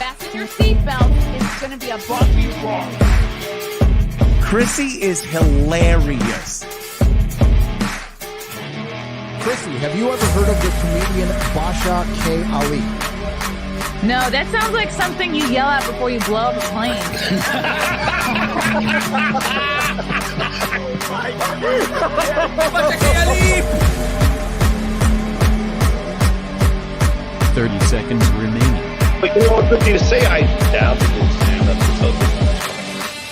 Fasten your seatbelt. It's going to be a bumpy ride. Chrissie is hilarious. Chrissie, have you ever heard of the comedian Basha K. Ali? No, that sounds like something you yell at before you blow up a plane. Basha K. Ali! 30 seconds remaining. But you know what, good thing to say, I doubt it will stand up to Tulsi.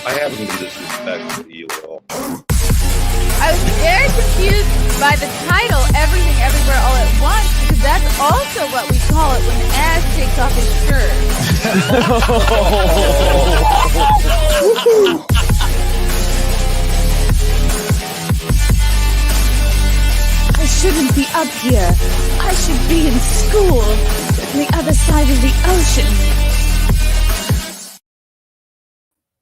I haven't been disrespectful to you at all. I was very confused by the title, Everything Everywhere All at Once, because that's also what we call it when Ash takes off his shirt. I shouldn't be up here. I should be in school on the other side of the ocean.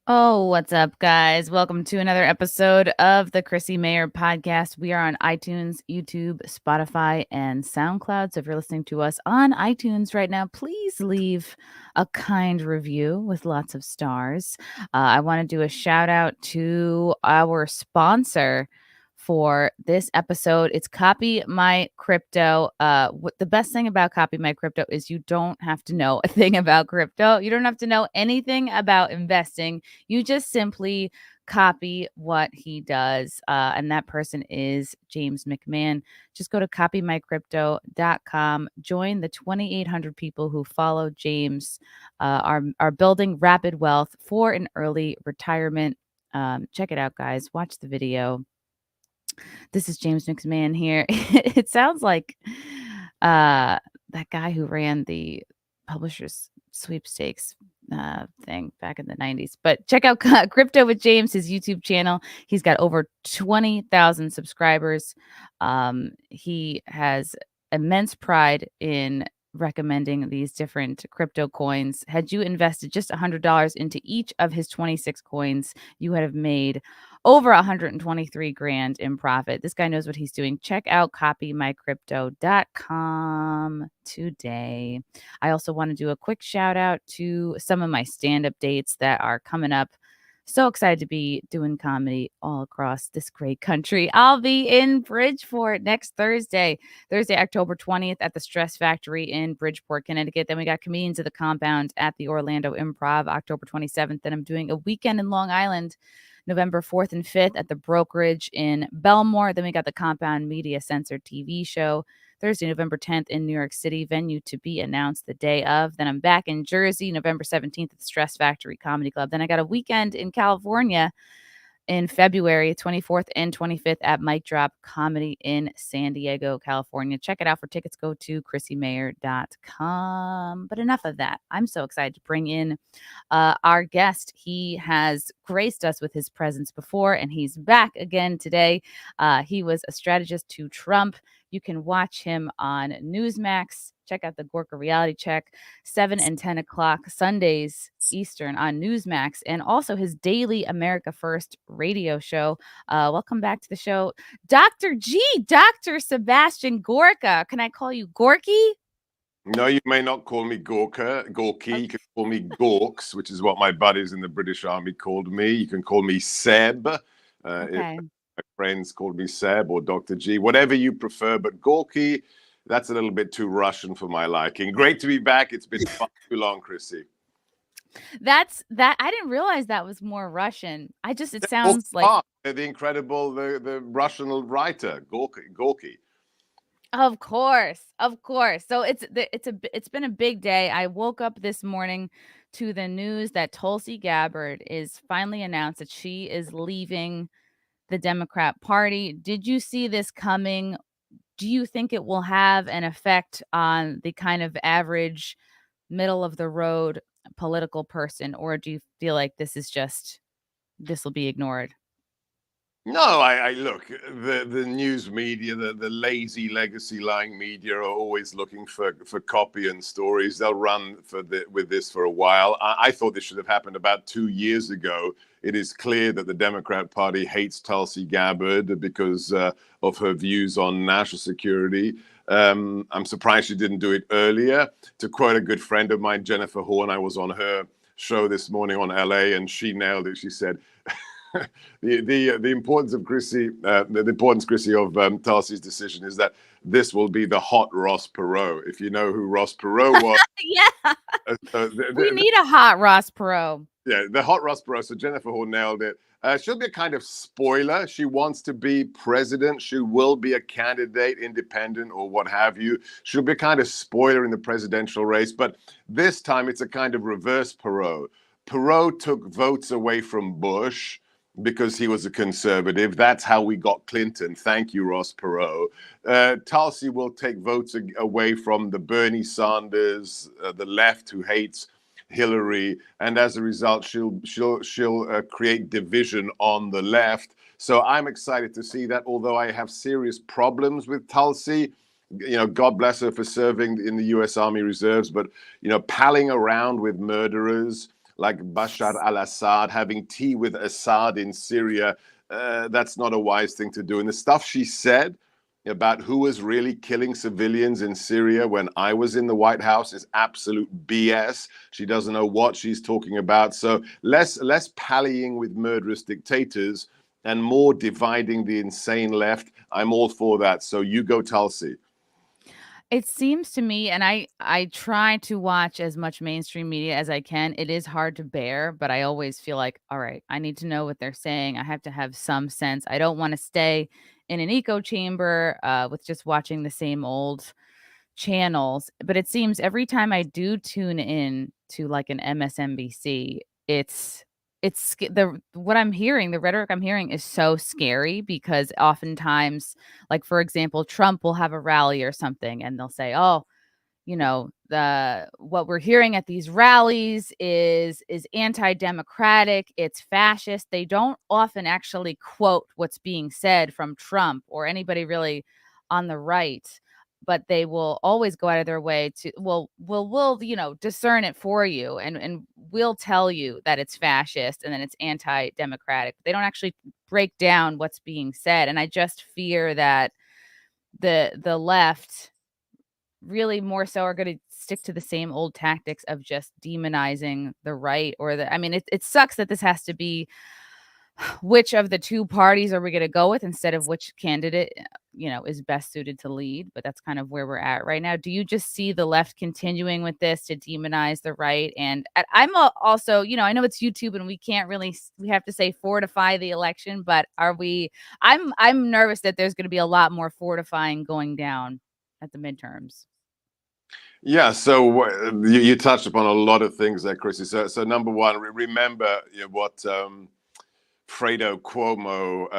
Oh, what's up, guys? Welcome to another episode of the Chrissie Mayr Podcast. We are on iTunes, YouTube, Spotify, and SoundCloud. So if you're listening to us on iTunes right now, please leave a kind review with lots of stars. I want to do a shout out to our sponsor for this episode. It's Copy My Crypto. The best thing about Copy My Crypto is you don't have to know a thing about crypto. You don't have to know anything about investing. You just simply copy what he does. And that person is James McMahon. Just go to copymycrypto.com. Join the 2,800 people who follow James, are building rapid wealth for an early retirement. Check it out, guys. Watch the video. This is James McMahon here. It sounds like that guy who ran the Publishers Sweepstakes thing back in the 90s. But check out Crypto with James, his YouTube channel. He's got over 20,000 subscribers. He has immense pride in recommending these different crypto coins. Had you invested just $100 into each of his 26 coins, you would have made over 123 grand in profit. This guy knows what he's doing. Check out copymycrypto.com today. I also want to do a quick shout out to some of my stand-up dates that are coming up. So excited to be doing comedy all across this great country. I'll be in Bridgeport next Thursday, October 20th at the Stress Factory in Bridgeport, Connecticut. Then we got Comedians of the Compound at the Orlando Improv, October 27th. Then I'm doing a weekend in Long Island, November 4th and 5th at the Brokerage in Belmore. Then we got the Compound Media Censored TV show, Thursday, November 10th in New York City, venue to be announced the day of. Then I'm back in Jersey, November 17th at the Stress Factory Comedy Club. Then I got a weekend in California in February 24th and 25th at Mic Drop Comedy in San Diego, California. Check it out. For tickets, go to chrissiemayr.com. But enough of that. I'm so excited to bring in our guest. He has graced us with his presence before, and he's back again today. He was a strategist to Trump. You can watch him on Newsmax. Check out the Gorka Reality Check, 7 and 10 o'clock Sundays Eastern on Newsmax, and also his daily America First radio show. Welcome back to the show, Dr. G, Dr. Sebastian Gorka. Can I call you Gorky? No, you may not call me Gorky. Okay. You can call me Gorks, which is what my buddies in the British Army called me. You can call me Seb. Okay. My friends called me Seb or Dr. G, whatever you prefer. But Gorky, that's a little bit too Russian for my liking. Great to be back. It's been far too long, Chrissie. That's that. I didn't realize that was more Russian. It sounds like the incredible, the Russian writer, Gorky. Of course. So it's been a big day. I woke up this morning to the news that Tulsi Gabbard is finally announced that she is leaving the Democrat Party. Did you see this coming? Do you think it will have an effect on the kind of average middle of the road political person, or do you feel like this will be ignored? No, I look, the news media, the lazy legacy lying media are always looking for copy and stories. They'll run with this for a while. I thought this should have happened about 2 years ago. It is clear that the Democrat Party hates Tulsi Gabbard because of her views on national security. I'm surprised she didn't do it earlier. To quote a good friend of mine, Jennifer Horn, I was on her show this morning on LA, and she nailed it. She said, the importance of Chrissie, of Tulsi's decision is that this will be the hot Ross Perot. If you know who Ross Perot was, Yeah. We need a hot Ross Perot. Yeah, the hot Ross Perot. So Jennifer Horn nailed it. She'll be a kind of spoiler. She wants to be president. She will be a candidate, independent or what have you. She'll be a kind of spoiler in the presidential race. But this time it's a kind of reverse Perot. Perot took votes away from Bush because he was a conservative. That's how we got Clinton. Thank you, Ross Perot. Tulsi will take votes away from the Bernie Sanders, the left who hates Hillary, and as a result, she'll create division on the left. So I'm excited to see that. Although I have serious problems with Tulsi, God bless her for serving in the U.S. Army Reserves, but palling around with murderers like Bashar al-Assad, having tea with Assad in Syria, that's not a wise thing to do. And the stuff she said about who was really killing civilians in Syria when I was in the White House is absolute BS. She doesn't know what she's talking about. So less pallying with murderous dictators and more dividing the insane left. I'm all for that. So you go, Tulsi. It seems to me, and I try to watch as much mainstream media as I can. It is hard to bear, but I always feel like, all right, I need to know what they're saying. I have to have some sense. I don't want to stay in an echo chamber with just watching the same old channels. But it seems every time I do tune in to like an MSNBC, it's what I'm hearing, the rhetoric I'm hearing is so scary because oftentimes, like, for example, Trump will have a rally or something and they'll say, oh, what we're hearing at these rallies is anti-democratic, it's fascist. They don't often actually quote what's being said from Trump or anybody really on the right, but they will always go out of their way to, we'll discern it for you and we'll tell you that it's fascist and then it's anti-democratic. They don't actually break down what's being said. And I just fear that the left really more so are going to stick to the same old tactics of just demonizing the right it sucks that this has to be which of the two parties are we going to go with instead of which candidate, is best suited to lead. But that's kind of where we're at right now. Do you just see the left continuing with this to demonize the right? And I'm also, I know it's YouTube and we have to say fortify the election, but I'm nervous that there's going to be a lot more fortifying going down at the midterms. Yeah, so you touched upon a lot of things there, Chrissy. So number one, remember what Fredo Cuomo,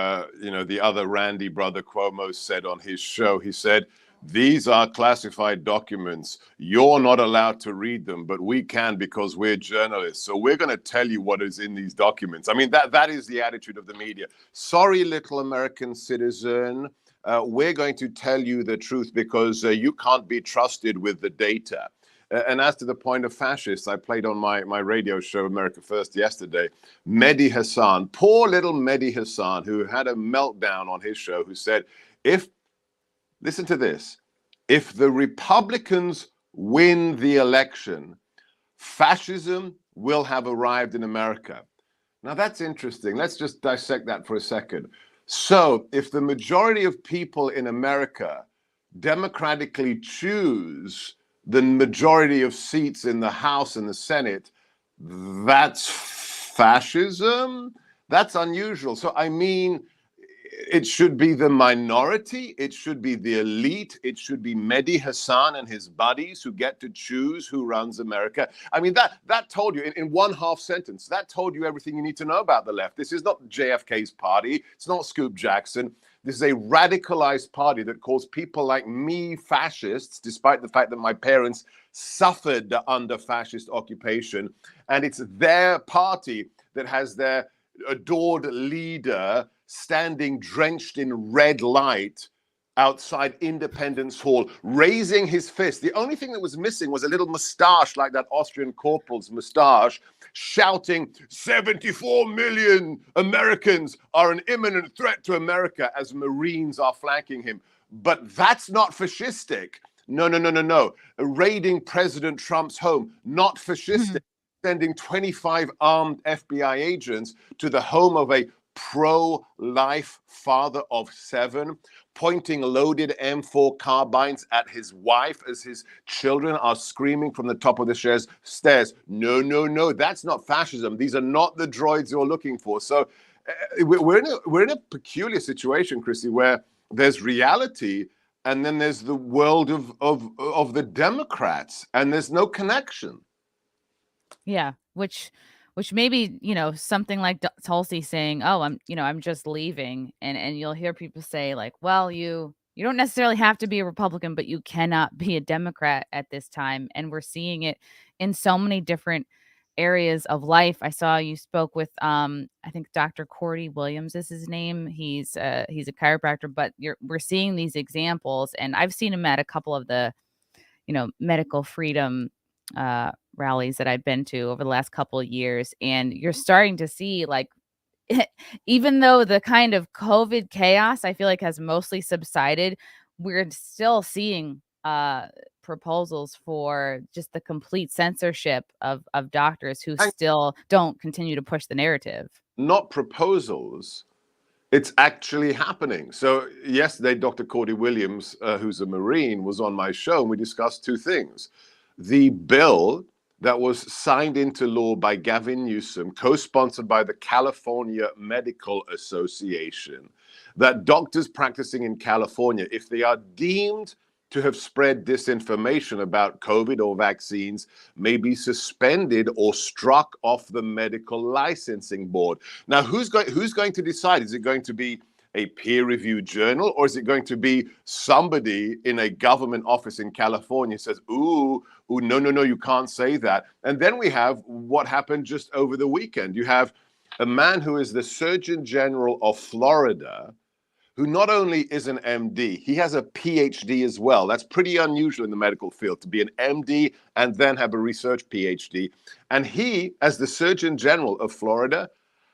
the other Randy brother Cuomo said on his show. He said, these are classified documents. You're not allowed to read them, but we can because we're journalists. So we're going to tell you what is in these documents. I mean, that is the attitude of the media. Sorry, little American citizen. We're going to tell you the truth because you can't be trusted with the data. And as to the point of fascists, I played on my radio show, America First, yesterday, Mehdi Hasan, poor little Mehdi Hasan, who had a meltdown on his show, who said, listen to this, if the Republicans win the election, fascism will have arrived in America. Now that's interesting. Let's just dissect that for a second. So if the majority of people in America democratically choose the majority of seats in the House and the Senate, that's fascism? That's unusual. So, I mean, it should be the minority. It should be the elite. It should be Mehdi Hasan and his buddies who get to choose who runs America. I mean, that told you in one half sentence, that told you everything you need to know about the left. This is not JFK's party. It's not Scoop Jackson. This is a radicalized party that calls people like me fascists, despite the fact that my parents suffered under fascist occupation. And it's their party that has their adored leader standing drenched in red light outside Independence Hall, raising his fist. The only thing that was missing was a little mustache like that Austrian corporal's mustache, shouting, 74 million Americans are an imminent threat to America as Marines are flanking him. but that's not fascistic. No. Raiding President Trump's home, not fascistic. Sending 25 armed FBI agents to the home of a pro-life father of 7, pointing loaded M4 carbines at his wife as his children are screaming from the top of the stairs. No, that's not fascism. These are not the droids you're looking for. So we're in a peculiar situation, Chrissie, where there's reality and then there's the world of the Democrats, and there's no connection. Yeah, which maybe, something like Tulsi saying, "Oh, I'm just leaving," and you'll hear people say like, "Well, you don't necessarily have to be a Republican, but you cannot be a Democrat at this time." And we're seeing it in so many different areas of life. I saw you spoke with I think Dr. Cordy Williams is his name. He's a chiropractor, but we're seeing these examples, and I've seen him at a couple of the medical freedom rallies that I've been to over the last couple of years. And you're starting to see, like, even though the kind of COVID chaos, I feel like, has mostly subsided, we're still seeing proposals for just the complete censorship of doctors who still don't continue to push the narrative. Not proposals. It's actually happening. So yesterday, Dr. Cordy Williams, who's a Marine, was on my show, and we discussed two things. The bill that was signed into law by Gavin Newsom, co-sponsored by the California Medical Association, that doctors practicing in California, if they are deemed to have spread disinformation about COVID or vaccines, may be suspended or struck off the medical licensing board. Now, who's going to decide? Is it going to be a peer-reviewed journal, or is it going to be somebody in a government office in California says, ooh, no, you can't say that? And then we have what happened just over the weekend. You have a man who is the Surgeon General of Florida, who not only is an MD, he has a PhD as well. That's pretty unusual in the medical field, to be an MD and then have a research PhD. And he, as the Surgeon General of Florida,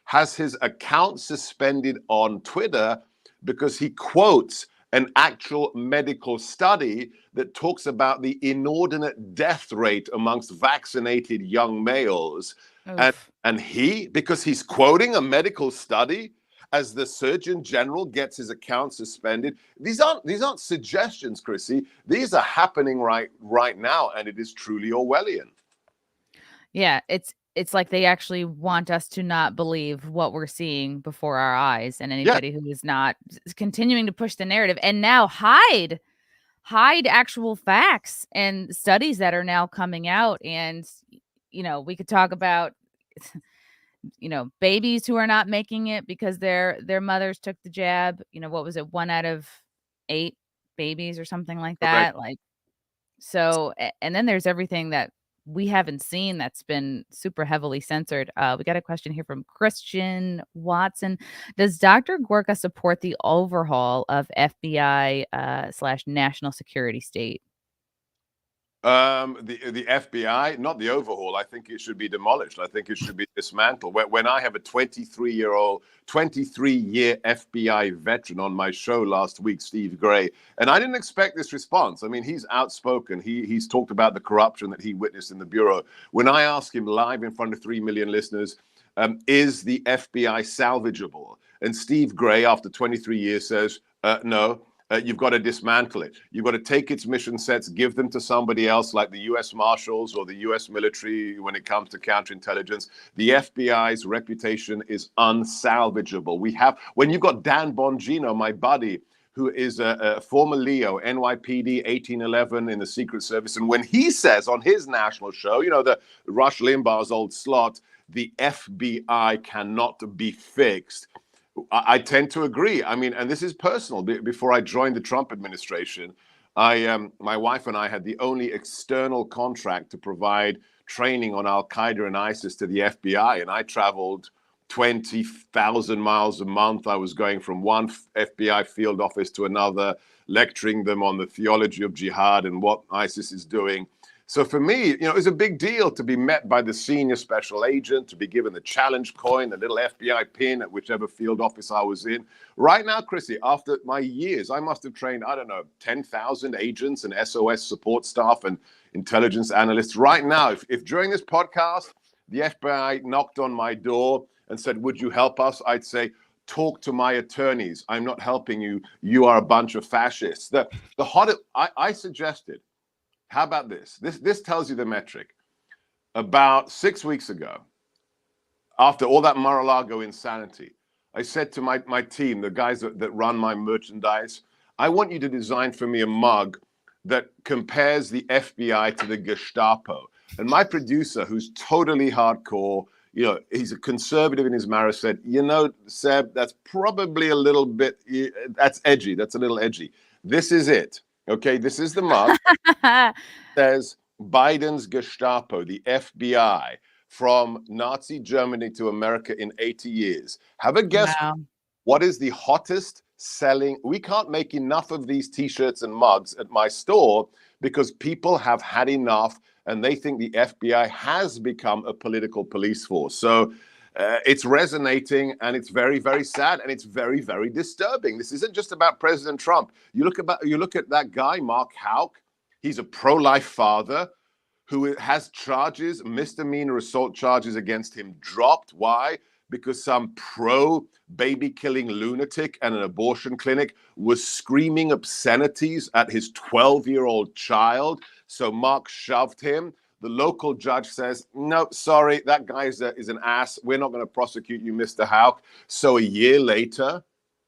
has his account suspended on Twitter because he quotes an actual medical study that talks about the inordinate death rate amongst vaccinated young males. And he, because he's quoting a medical study, as the Surgeon General gets his account suspended. These aren't suggestions, Chrissie. These are happening right now, and it is truly Orwellian. Yeah, it's like they actually want us to not believe what we're seeing before our eyes, and anybody who is not continuing to push the narrative and now hide actual facts and studies that are now coming out. And we could talk about babies who are not making it because their mothers took the jab. What was it, 1 out of 8 babies or something like that. Right. And then there's everything that we haven't seen that's been super heavily censored. We got a question here from Christian Watson. Does Dr. Gorka support the overhaul of FBI / national security state? The FBI, not the overhaul. I think it should be demolished. I think it should be dismantled. When I have a 23-year FBI veteran on my show last week, Steve Gray, and I didn't expect this response. I mean, he's outspoken. He's talked about the corruption that he witnessed in the Bureau. When I asked him live in front of 3 million listeners, is the FBI salvageable? And Steve Gray, after 23 years, says, no. You've got to dismantle it. You've got to take its mission sets, give them to somebody else like the U.S. Marshals or the U.S. military when it comes to counterintelligence. The FBI's reputation is unsalvageable. When you've got Dan Bongino, my buddy, who is a former Leo, NYPD 1811 in the Secret Service, and when he says on his national show, the Rush Limbaugh's old slot, the FBI cannot be fixed, I tend to agree. I mean, and this is personal. Before I joined the Trump administration, my wife and I had the only external contract to provide training on Al Qaeda and ISIS to the FBI, and I traveled 20,000 miles a month. I was going from one FBI field office to another, lecturing them on the theology of jihad and what ISIS is doing. So for me, it was a big deal to be met by the senior special agent, to be given the challenge coin, the little FBI pin at whichever field office I was in. Right now, Chrissie, after my years, I must have trained, 10,000 agents and SOS support staff and intelligence analysts. Right now, if during this podcast, the FBI knocked on my door and said, would you help us? I'd say, talk to my attorneys. I'm not helping you. You are a bunch of fascists. The hottest, I suggested, how about this? This tells you the metric. About 6 weeks ago, after all that Mar-a-Lago insanity, I said to my team, the guys that run my merchandise, I want you to design for me a mug that compares the FBI to the Gestapo. And my producer, who's totally hardcore, he's a conservative in his marriage, said, Seb, that's probably a little bit, that's edgy. That's a little edgy. This is it. Okay, this is the mug. It says Biden's Gestapo, the FBI, from Nazi Germany to America in 80 years. Have a guess. Wow. What is the hottest selling? We can't make enough of these T-shirts and mugs at my store because people have had enough and they think the FBI has become a political police force. So it's resonating, and it's very, very sad, and it's very, very disturbing. This isn't just about President Trump. You look at that guy, Mark Houck. He's a pro-life father who has charges, misdemeanor assault charges against him dropped. Why? Because some pro-baby killing lunatic at an abortion clinic was screaming obscenities at his 12-year-old child. So Mark shoved him. The local judge says, no, sorry, that guy is an ass. We're not going to prosecute you, Mr. Houck. So a year later,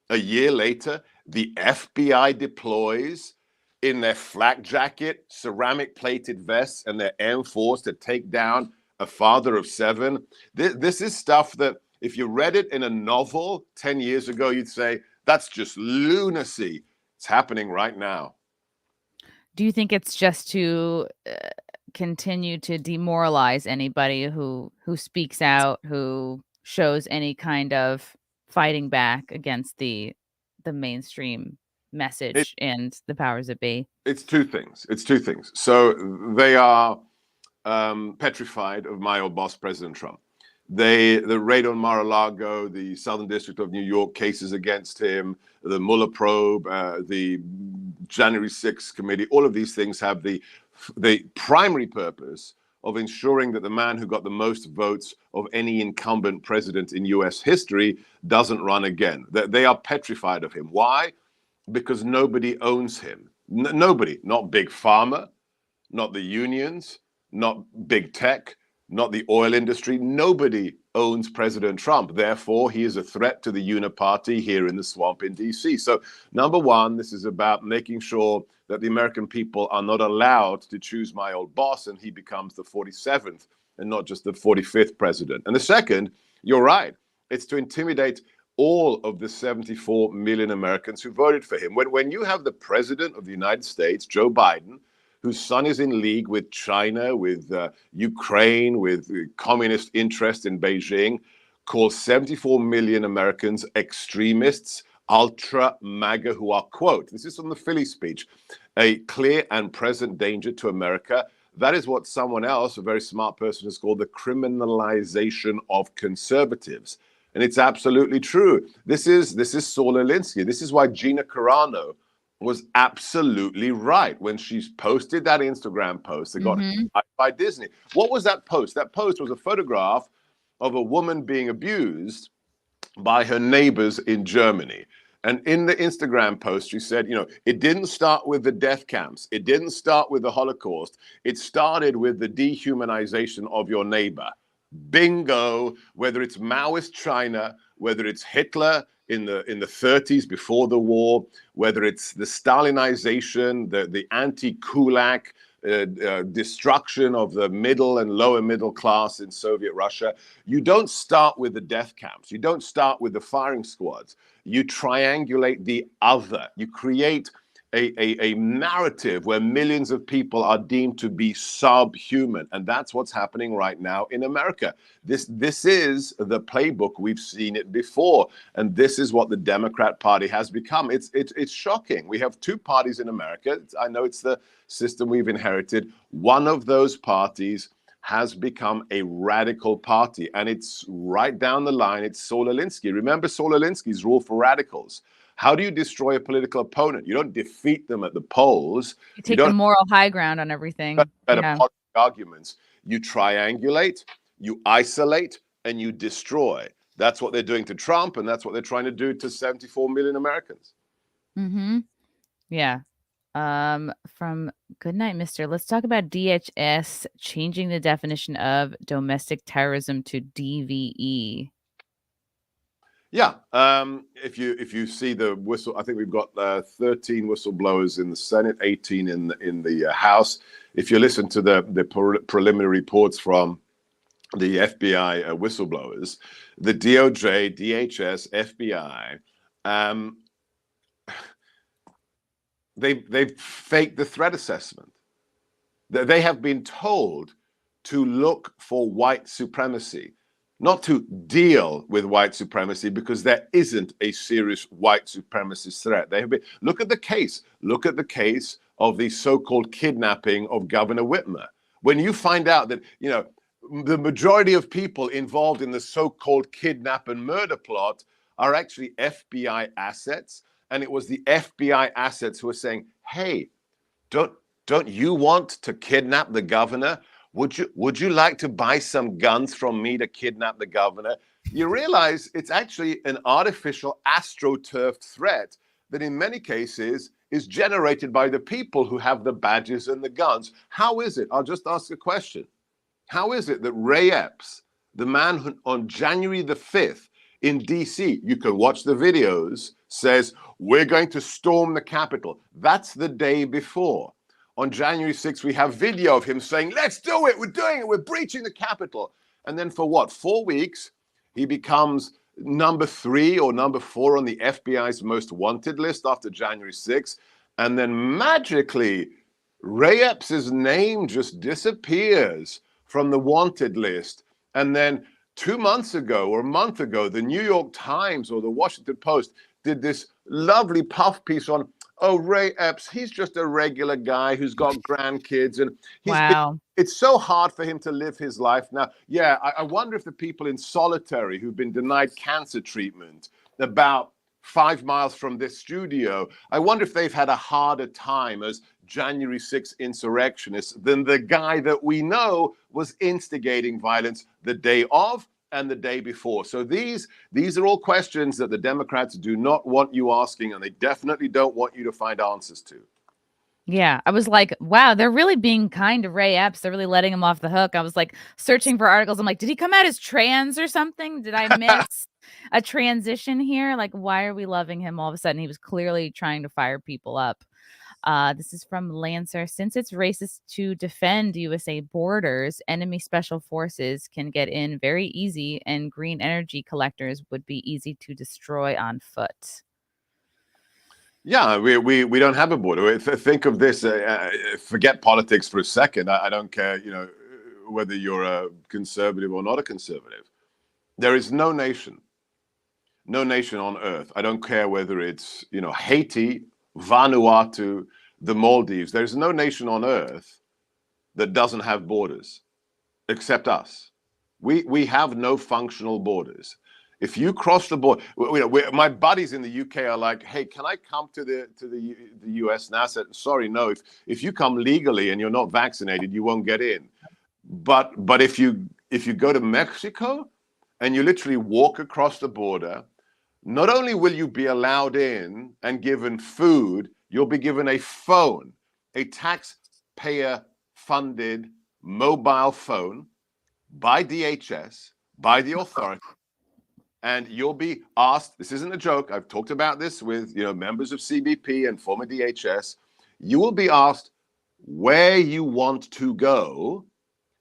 the FBI deploys in their flak jacket, ceramic plated vests, and their M4s to take down a father of 7. This is stuff that if you read it in a novel 10 years ago, you'd say, that's just lunacy. It's happening right now. Do you think it's just to continue to demoralize anybody who speaks out, who shows any kind of fighting back against the mainstream message and the powers that be? It's two things. So they are petrified of my old boss, President Trump. The raid on Mar-a-Lago, the Southern District of New York cases against him, the Mueller probe, the January 6th committee, all of these things have the primary purpose of ensuring that the man who got the most votes of any incumbent president in U.S. history doesn't run again. They are petrified of him. Why? Because nobody owns him. Nobody, not Big Pharma, not the unions, not big tech, not the oil industry. Nobody owns President Trump. Therefore, he is a threat to the uniparty here in the swamp in D.C. So, number one, this is about making sure that the American people are not allowed to choose my old boss and he becomes the 47th and not just the 45th president. And the second, you're right, it's to intimidate all of the 74 million Americans who voted for him. When you have the president of the United States, Joe Biden, whose son is in league with China, with Ukraine, with communist interest in Beijing, call 74 million Americans extremists, ultra MAGA, who are, quote, this is from the Philly speech, a clear and present danger to America. That is what someone else, a very smart person, has called the criminalization of conservatives. And it's absolutely true. This is Saul Alinsky. This is why Gina Carano was absolutely right when she's posted that Instagram post that got by Disney. What was that post? That post was a photograph of a woman being abused by her neighbors in Germany. And in the Instagram post, she said, it didn't start with the death camps. It didn't start with the Holocaust. It started with the dehumanization of your neighbor. Bingo, whether it's Maoist China, whether it's Hitler in the 30s before the war, whether it's the Stalinization, the anti-Kulak destruction of the middle and lower middle class in Soviet Russia. You don't start with the death camps. You don't start with the firing squads. You triangulate the other. You create a narrative where millions of people are deemed to be subhuman. And that's what's happening right now in America. This is the playbook. We've seen it before. And this is what the Democrat Party has become. It's shocking. We have two parties in America. I know it's the system we've inherited. One of those parties has become a radical party. And it's right down the line. It's Saul Alinsky. Remember Saul Alinsky's rule for radicals. How do you destroy a political opponent? You don't defeat them at the polls. You take the moral high ground on everything. Arguments. You triangulate, you isolate, and you destroy. That's what they're doing to Trump, and that's what they're trying to do to 74 million Americans. Mm-hmm. Yeah. From Goodnight, Mister. Let's talk about DHS changing the definition of domestic terrorism to DVE. Yeah, if you see the whistle, I think we've got 13 whistleblowers in the Senate, 18 in the House. If you listen to the preliminary reports from the FBI whistleblowers, the DOJ, DHS, FBI, they've faked the threat assessment. They have been told to look for white supremacy, not to deal with white supremacy, because there isn't a serious white supremacist threat. They have been, look at the case of the so-called kidnapping of Governor Whitmer. When you find out that, the majority of people involved in the so-called kidnap and murder plot are actually FBI assets, and it was the FBI assets who were saying, hey, don't you want to kidnap the governor? Would you like to buy some guns from me to kidnap the governor? You realize it's actually an artificial astroturfed threat that in many cases is generated by the people who have the badges and the guns. How is it? I'll just ask a question. How is it that Ray Epps, the man who on January the 5th in DC, you can watch the videos, says, we're going to storm the Capitol. That's the day before. On January 6th, we have video of him saying, let's do it. We're doing it. We're breaching the Capitol. And then for what? 4 weeks, he becomes number 3 or number 4 on the FBI's most wanted list after January 6th. And then magically, Ray Epps' name just disappears from the wanted list. And then 2 months ago or a month ago, the New York Times or the Washington Post did this lovely puff piece on, oh, Ray Epps, he's just a regular guy who's got grandkids. And it's so hard for him to live his life now. Yeah, I wonder if the people in solitary who've been denied cancer treatment about 5 miles from this studio, I wonder if they've had a harder time as January 6th insurrectionists than the guy that we know was instigating violence the day of and the day before. So these are all questions that the Democrats do not want you asking, and they definitely don't want you to find answers to. Yeah, I was like, wow, they're really being kind to Ray Epps. They're really letting him off the hook. I was like searching for articles. I'm like, did he come out as trans or something? Did I miss a transition here? Like, why are we loving him all of a sudden? He was clearly trying to fire people up. This is from Lancer. Since it's racist to defend USA borders, enemy special forces can get in very easy, and green energy collectors would be easy to destroy on foot. Yeah, we don't have a border. Think of this. Forget politics for a second. I don't care, whether you're a conservative or not a conservative. There is no nation on earth. I don't care whether it's, Haiti, Vanuatu, the Maldives. There's no nation on earth that doesn't have borders except us. We have no functional borders. If you cross the border, my buddies in the UK are like, hey, can I come to the US now? I said, sorry, no. If you come legally and you're not vaccinated, you won't get in. But if you go to Mexico and you literally walk across the border, not only will you be allowed in and given food, you'll be given a phone, a taxpayer-funded mobile phone by DHS, by the authority, and you'll be asked, this isn't a joke, I've talked about this with members of CBP and former DHS, you will be asked where you want to go,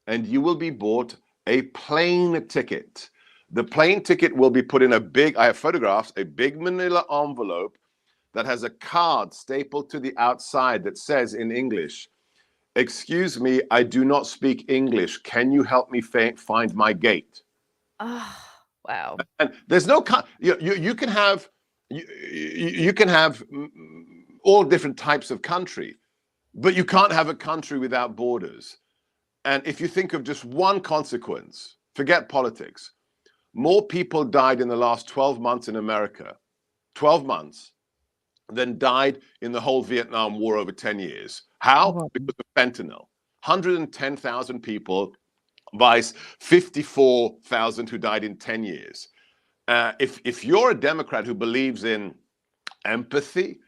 and you will be bought a plane ticket. The plane ticket will be put in I have photographs, a big manila envelope that has a card stapled to the outside that says in English, "Excuse me, I do not speak English. Can you help me find my gate?" Oh, wow. And there's no you can have you can have all different types of country, but you can't have a country without borders. And if you think of just one consequence, forget politics. More people died in the last 12 months in America, 12 months, than died in the whole Vietnam War over 10 years. How? Wow. Because of fentanyl. 110,000 people vice 54,000 who died in 10 years. If you're a Democrat who believes in empathy,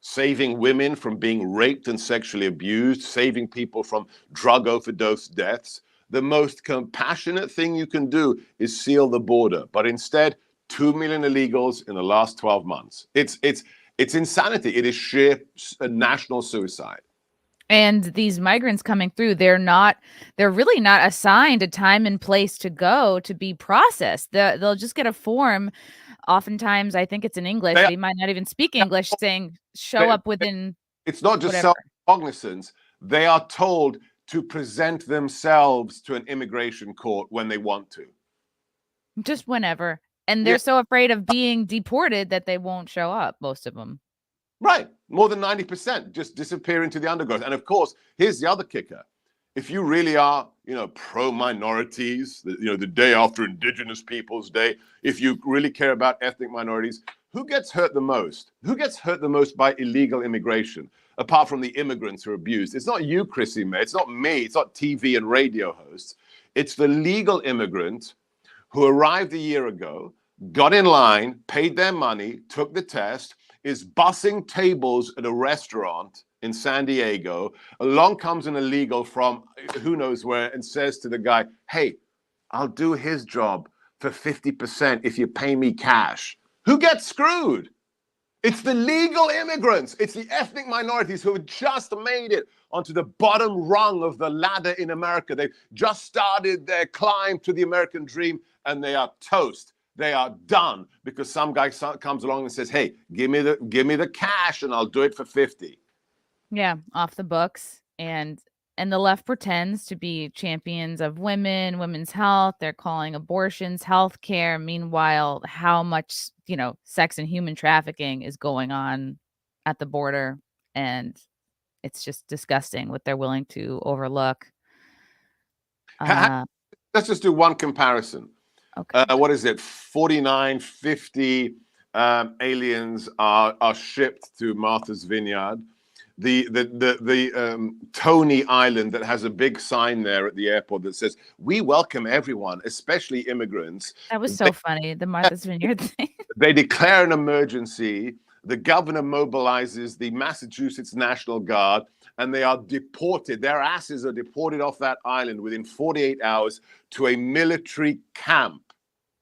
saving women from being raped and sexually abused, saving people from drug overdose deaths, the most compassionate thing you can do is seal the border. But instead, 2 million illegals in the last 12 months. It's insanity. It is sheer national suicide. And these migrants coming through, they're really not assigned a time and place to go to be processed. They'll just get a form. Oftentimes, I think it's in English. They might not even speak English, saying show up within. It's not just whatever. self-cognizance. They are told to present themselves to an immigration court when they want to. Just whenever. And they're so afraid of being deported that they won't show up, most of them. Right. More than 90% just disappear into the undergrowth. And of course, here's the other kicker. If you really are, pro-minorities, the day after Indigenous Peoples Day, if you really care about ethnic minorities, who gets hurt the most? Who gets hurt the most by illegal immigration, apart from the immigrants who are abused? It's not you, Chrissie Mayr. It's not me. It's not TV and radio hosts. It's the legal immigrant who arrived a year ago, got in line, paid their money, took the test, is bussing tables at a restaurant in San Diego. Along comes an illegal from who knows where and says to the guy, "Hey, I'll do his job for 50% if you pay me cash." Who gets screwed? It's the legal immigrants. It's the ethnic minorities who have just made it onto the bottom rung of the ladder in America. They've just started their climb to the American dream, and they are toast. They are done because some guy comes along and says, "Hey, give me the cash and I'll do it for 50." Yeah, off the books. And the left pretends to be champions of women's health. They're calling abortions health care. Meanwhile, how much, sex and human trafficking is going on at the border. And it's just disgusting what they're willing to overlook. Let's just do one comparison. Okay. What is it? 49, 50 aliens are shipped to Martha's Vineyard. The Tony Island that has a big sign there at the airport that says, "We welcome everyone, especially immigrants." That was so funny. The Martha's Vineyard thing. They declare an emergency. The governor mobilizes the Massachusetts National Guard, and they are deported. Their asses are deported off that island within 48 hours to a military camp.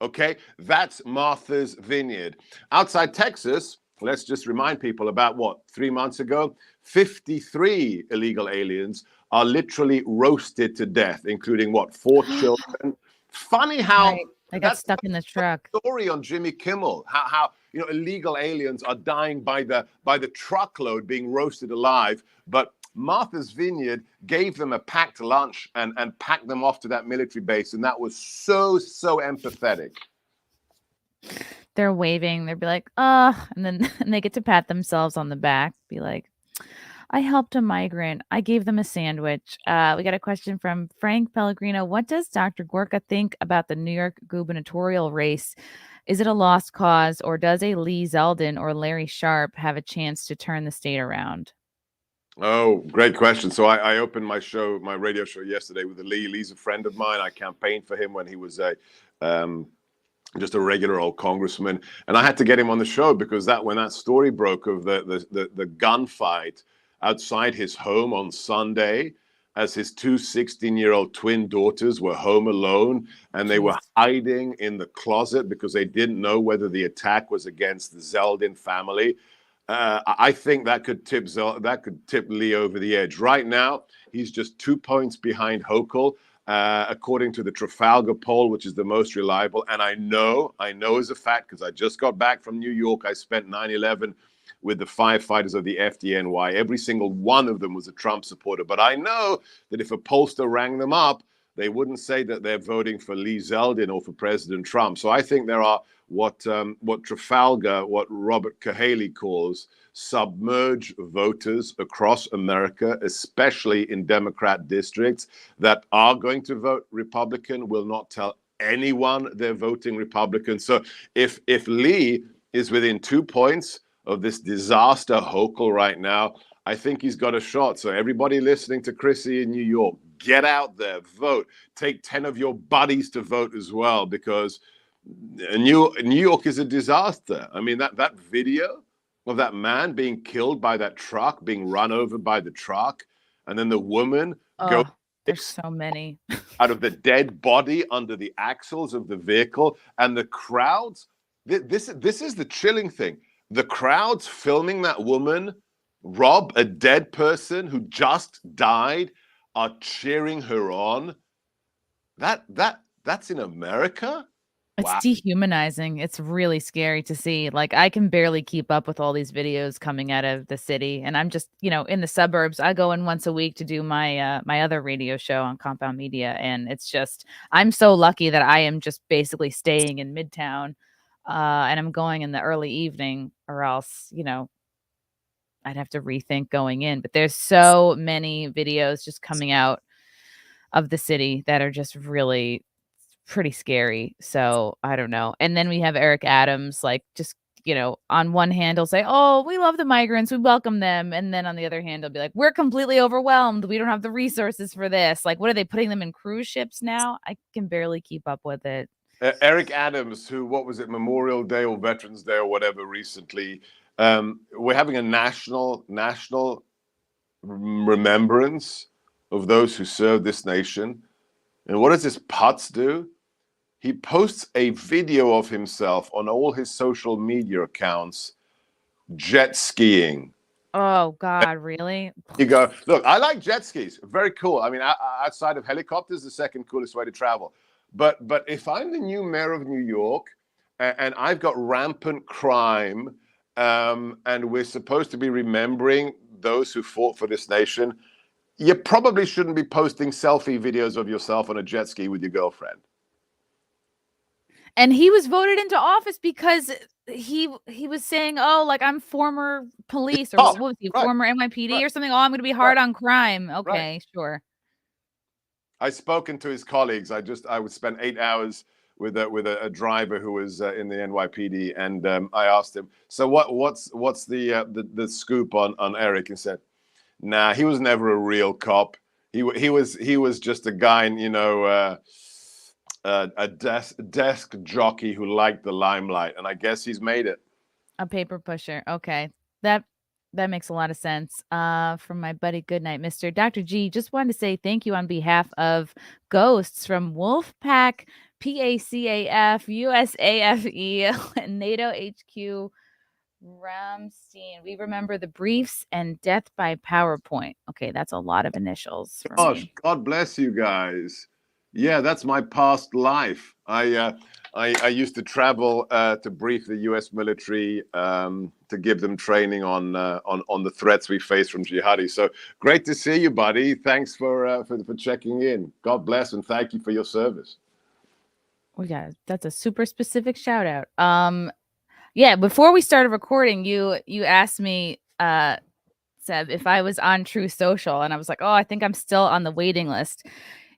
Okay, that's Martha's Vineyard. Outside Texas, let's just remind people about 3 months ago, 53 illegal aliens are literally roasted to death, including 4 children. Funny how they got stuck in the truck. Story on Jimmy Kimmel, how illegal aliens are dying by the truckload, being roasted alive, but Martha's Vineyard gave them a packed lunch and packed them off to that military base, and that was so empathetic. They're waving. They'll be like, and then they get to pat themselves on the back, be like, "I helped a migrant. I gave them a sandwich." We got a question from Frank Pellegrino. What does Dr. Gorka think about the New York gubernatorial race? Is it a lost cause, or does a Lee Zeldin or Larry Sharp have a chance to turn the state around? Oh, great question. So I opened my radio show yesterday with Lee. Lee's a friend of mine. I campaigned for him when he was just a regular old congressman, and I had to get him on the show because when that story broke of the gunfight outside his home on Sunday, as his 2 16-year-old twin daughters were home alone, and they were hiding in the closet because they didn't know whether the attack was against the Zeldin family. I think that could tip Lee over the edge. Right now, he's just 2 points behind Hochul, according to the Trafalgar poll, which is the most reliable. And I know as a fact, because I just got back from New York. I spent 9/11 with the firefighters of the FDNY. Every single one of them was a Trump supporter. But I know that if a pollster rang them up, they wouldn't say that they're voting for Lee Zeldin or for President Trump. So I think there are what Trafalgar, what Robert Cahaley calls submerged voters across America, especially in Democrat districts, that are going to vote Republican, will not tell anyone they're voting Republican. So if Lee is within 2 points of this disaster Hochul right now, I think he's got a shot. So everybody listening to Chrissie in New York, get out there, vote. Take 10 of your buddies to vote as well, because New York is a disaster. I mean, that video of that man being killed by that truck, being run over by the truck, and then the woman go. There's so many. Out of the dead body under the axles of the vehicle, and the crowds. This is the chilling thing. The crowds filming that woman rob a dead person who just died are cheering her on. That's in America? It's Wow. dehumanizing. It's really scary to see. Like, I can barely keep up with all these videos coming out of the city, and I'm just, in the suburbs. I go in once a week to do my my other radio show on Compound Media, and it's just, I'm so lucky that I am just basically staying in Midtown, and I'm going in the early evening, or else, I'd have to rethink going in. But there's so many videos just coming out of the city that are just really pretty scary. So I don't know. And then we have Eric Adams, like, just, on one hand, he'll say, oh, we love the migrants, we welcome them. And then on the other hand, he'll be like, we're completely overwhelmed, we don't have the resources for this. Like, what are they putting them in cruise ships now? I can barely keep up with it. Eric Adams, who, what was it, Memorial Day or Veterans Day or whatever recently, we're having a national remembrance of those who served this nation. And what does this putz do? He posts a video of himself on all his social media accounts jet skiing. Oh, God, really? You go, look, I like jet skis. Very cool. I mean, outside of helicopters, the second coolest way to travel. But if I'm the new mayor of New York and I've got rampant crime, and we're supposed to be remembering those who fought for this nation, you probably shouldn't be posting selfie videos of yourself on a jet ski with your girlfriend. And he was voted into office because he was saying, oh, like, I'm former police, or what was he, right, former NYPD right, or something. Oh, I'm going to be hard right, on crime. Okay, right. Sure. I've spoken to his colleagues. I would spend 8 hours with a driver who was in the NYPD, and I asked him, so what's the scoop on Eric? And said, nah, he was never a real cop. He was just a guy, a desk jockey who liked the limelight, and I guess he's made it. A paper pusher. Okay, that makes a lot of sense. From my buddy Goodnight, Mr. Dr. G, just wanted to say thank you on behalf of Ghosts from Wolfpack, PACAF, USAFE, NATO HQ, Ramstein. We remember the briefs and death by PowerPoint. Okay, that's a lot of initials. Gosh, God bless you guys. Yeah, that's my past life. I used to travel to brief the U.S. military to give them training on the threats we face from jihadis. So great to see you, buddy. Thanks for checking in. God bless and thank you for your service. Well, yeah, that's a super specific shout out. Yeah, before we started recording, you asked me, Seb, if I was on True Social, and I was like, oh, I think I'm still on the waiting list.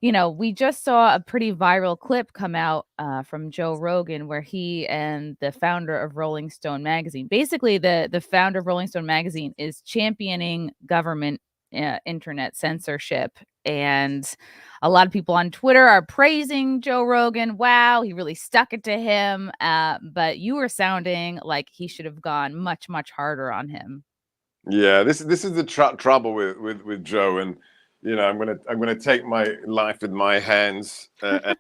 We just saw a pretty viral clip come out from Joe Rogan, where he and the founder of Rolling Stone magazine, basically the founder of Rolling Stone magazine, is championing government internet censorship. And a lot of people on Twitter are praising Joe Rogan. Wow, he really stuck it to him. But you were sounding like he should have gone much, much harder on him. Yeah, this is the trouble with Joe, and I'm gonna take my life in my hands. And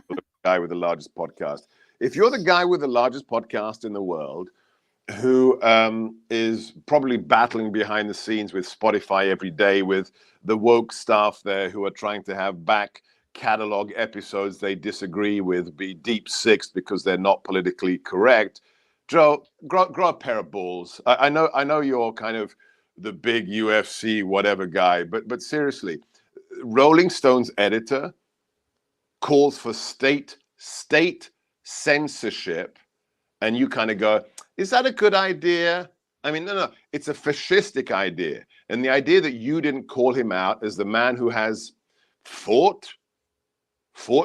the guy with the largest podcast. If you're the guy with the largest podcast in the world, who is probably battling behind the scenes with Spotify every day, with the woke staff there who are trying to have back catalog episodes they disagree with be deep sixed because they're not politically correct, Joe, grow a pair of balls. I know you're kind of the big UFC whatever guy, but seriously, Rolling Stone's editor calls for state censorship, and you kind of go, is that a good idea? I mean, no, it's a fascistic idea. And the idea that you didn't call him out as the man who has fought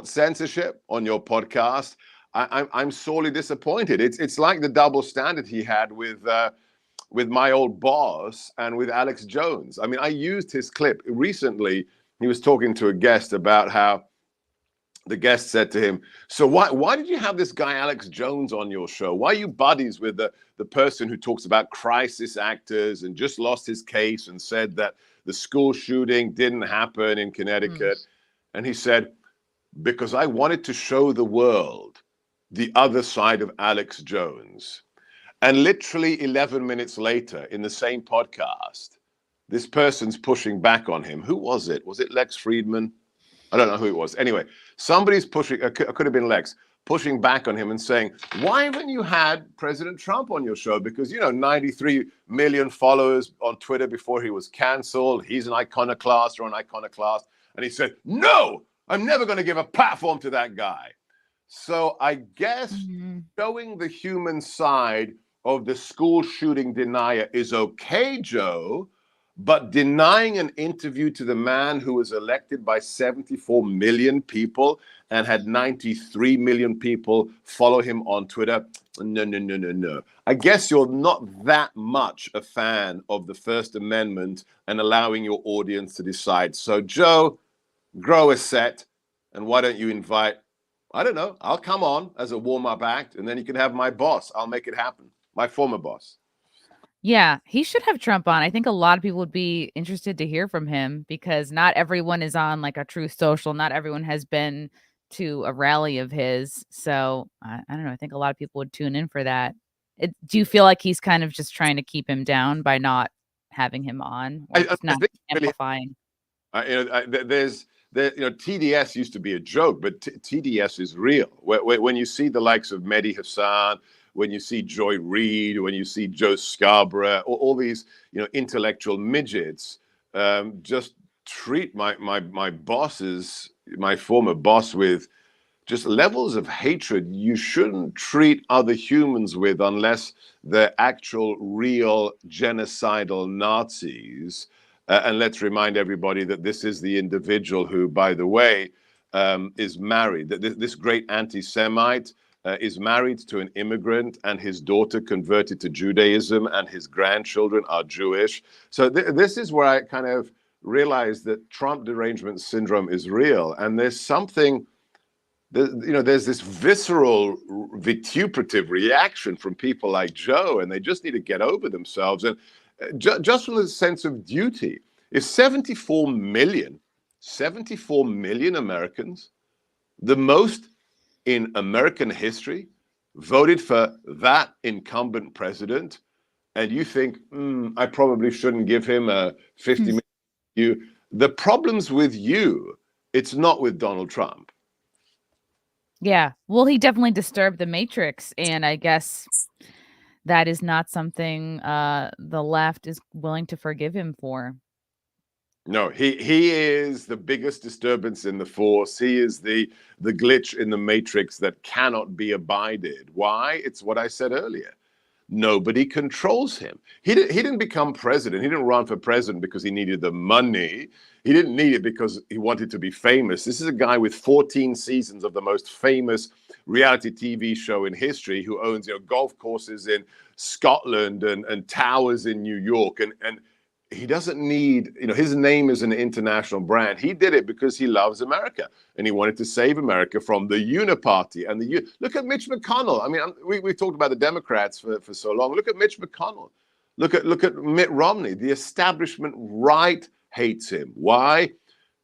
censorship on your podcast, I'm sorely disappointed. It's like the double standard he had with my old boss and with Alex Jones. I mean, I used his clip recently. He was talking to a guest about how the guest said to him, so why did you have this guy Alex Jones on your show? Why are you buddies with the person who talks about crisis actors and just lost his case and said that the school shooting didn't happen in Connecticut? And he said, because I wanted to show the world the other side of Alex Jones. And literally 11 minutes later in the same podcast, this person's pushing back on him. Who was it? Was it Lex Friedman? I don't know who it was. Anyway, somebody's pushing, it could have been Lex, pushing back on him and saying, why haven't you had President Trump on your show? Because, 93 million followers on Twitter before he was canceled. He's an iconoclast or an iconoclast. And he said, no, I'm never going to give a platform to that guy. So I guess showing the human side of the school shooting denier is okay, Joe, but denying an interview to the man who was elected by 74 million people and had 93 million people follow him on Twitter, no. I guess you're not that much a fan of the First Amendment and allowing your audience to decide. So, Joe, grow a set, and why don't you invite, I don't know, I'll come on as a warm-up act, and then you can have my boss. I'll make it happen. My former boss. Yeah, he should have Trump on. I think a lot of people would be interested to hear from him because not everyone is on like a Truth Social. Not everyone has been to a rally of his. So I don't know. I think a lot of people would tune in for that. Do you feel like he's kind of just trying to keep him down by not having him on, or just not amplifying? TDS used to be a joke, but TDS is real. When you see the likes of Mehdi Hassan, when you see Joy Reid, when you see Joe Scarborough, all these intellectual midgets, just treat my bosses, my former boss, with just levels of hatred you shouldn't treat other humans with unless they're actual, real, genocidal Nazis. And let's remind everybody that this is the individual who, by the way, is married. This great anti-Semite is married to an immigrant, and his daughter converted to Judaism, and his grandchildren are Jewish. So this is where I kind of realized that Trump derangement syndrome is real. And there's something, there's this visceral, vituperative reaction from people like Joe, and they just need to get over themselves. And just from the sense of duty, if 74 million Americans, the most in American history, voted for that incumbent president, and you think, I probably shouldn't give him a 50 million. The problem's with you. It's not with Donald Trump. Yeah. Well, he definitely disturbed the matrix, and I guess that is not something the left is willing to forgive him for. No, he is the biggest disturbance in the force. He is the glitch in the matrix that cannot be abided. Why? It's what I said earlier. Nobody controls him. He didn't become president. He didn't run for president because he needed the money. He didn't need it because he wanted to be famous. This is a guy with 14 seasons of the most famous reality TV show in history who owns golf courses in Scotland and towers in New York. And he doesn't need, his name is an international brand. He did it because he loves America and he wanted to save America from the Uniparty. And look at Mitch McConnell. I mean, we've talked about the Democrats for so long. Look at Mitch McConnell. Look at Mitt Romney. The establishment right hates him. Why?